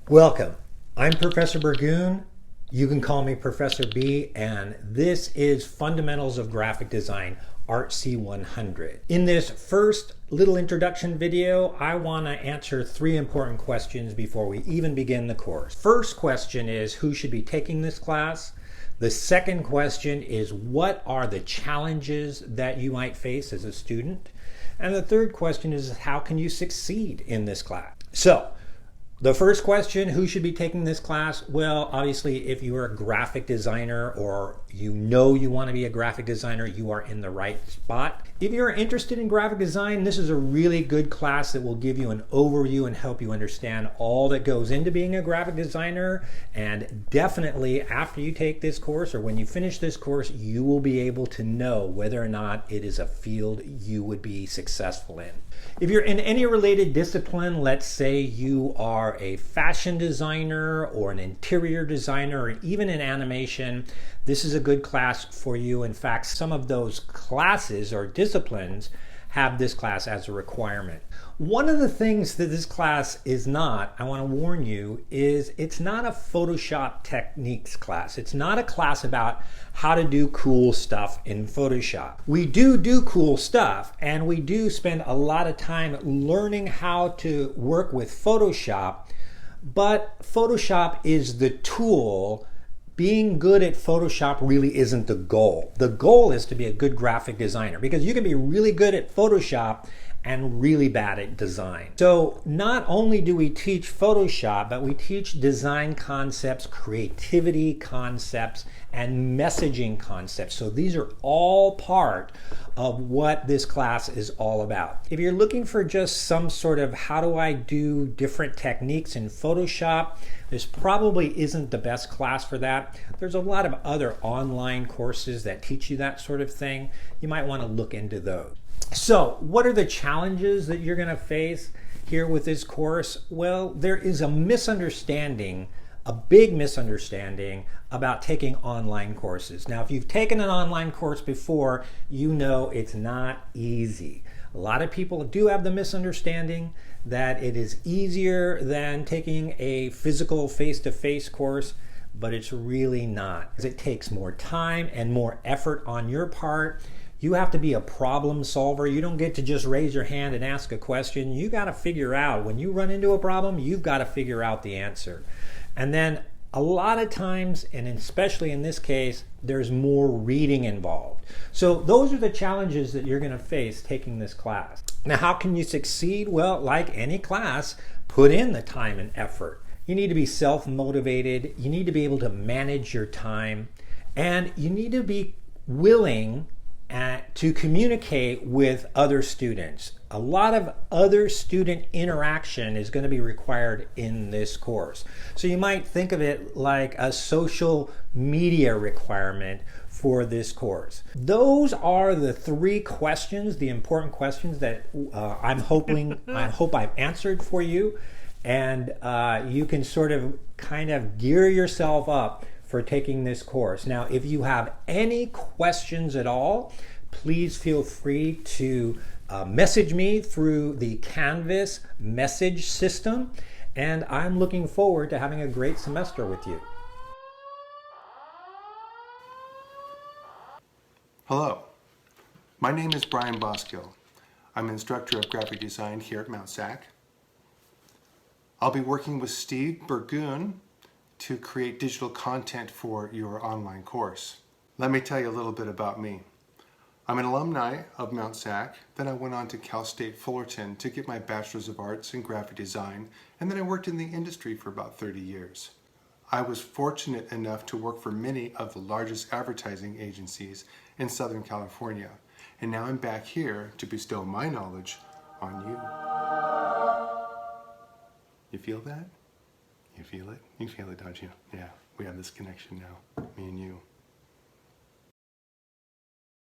Welcome. I'm Professor Burgoon. You can call me Professor B, and this is Fundamentals of Graphic Design, Art C100. In this first little introduction video, I want to answer three important questions before we even begin the course. First question is, who should be taking this class? The second question is, what are the challenges that you might face as a student? And the third question is, how can you succeed in this class? So, the first question, who should be taking this class? Well, obviously, if you are a graphic designer or you know you want to be a graphic designer, you are in the right spot. If you're interested in graphic design, this is a really good class that will give you an overview and help you understand all that goes into being a graphic designer. And definitely after you take this course or when you finish this course, you will be able to know whether or not it is a field you would be successful in. If you're in any related discipline, let's say you are a fashion designer or an interior designer or even in animation, this is a good class for you. In fact, some of those classes or disciplines have this class as a requirement. One of the things that this class is not, I want to warn you, is it's not a Photoshop techniques class. It's not a class about how to do cool stuff in Photoshop. We do cool stuff, and we do spend a lot of time learning how to work with Photoshop, but Photoshop is the tool. Being good at Photoshop really isn't the goal. The goal is to be a good graphic designer, because you can be really good at Photoshop and really bad at design. So not only do we teach Photoshop, but we teach design concepts, creativity concepts, and messaging concepts. So these are all part of what this class is all about. If you're looking for just some sort of how do I do different techniques in Photoshop, this probably isn't the best class for that. There's a lot of other online courses that teach you that sort of thing. You might want to look into those. So, what are the challenges that you're going to face here with this course? Well, there is a misunderstanding, a big misunderstanding about taking online courses. Now, if you've taken an online course before, you know it's not easy. A lot of people do have the misunderstanding that it is easier than taking a physical face-to-face course, but it's really not. It takes more time and more effort on your part. You have to be a problem solver. You don't get to just raise your hand and ask a question. You got to figure out, when you run into a problem, you've got to figure out the answer. And then a lot of times, and especially in this case, there's more reading involved. So those are the challenges that you're going to face taking this class. Now, how can you succeed? Well, like any class, put in the time and effort. You need to be self-motivated. You need to be able to manage your time. And you need to be willing to communicate with other students. A lot of other student interaction is going to be required in this course. So you might think of it like a social media requirement for this course. Those are the three questions, the important questions that I hope I've answered for you, and you can sort of kind of gear yourself up for taking this course. Now, if you have any questions at all, please feel free to message me through the Canvas message system, and I'm looking forward to having a great semester with you. Hello, my name is Brian Boskill. I'm instructor of graphic design here at Mount SAC. I'll be working with Steve Burgoon to create digital content for your online course. Let me tell you a little bit about me. I'm an alumni of Mount SAC, then I went on to Cal State Fullerton to get my Bachelor's of Arts in Graphic Design, and then I worked in the industry for about 30 years. I was fortunate enough to work for many of the largest advertising agencies in Southern California, and now I'm back here to bestow my knowledge on you. You feel that? You feel it? You feel it, don't you? Yeah, we have this connection now, me and you.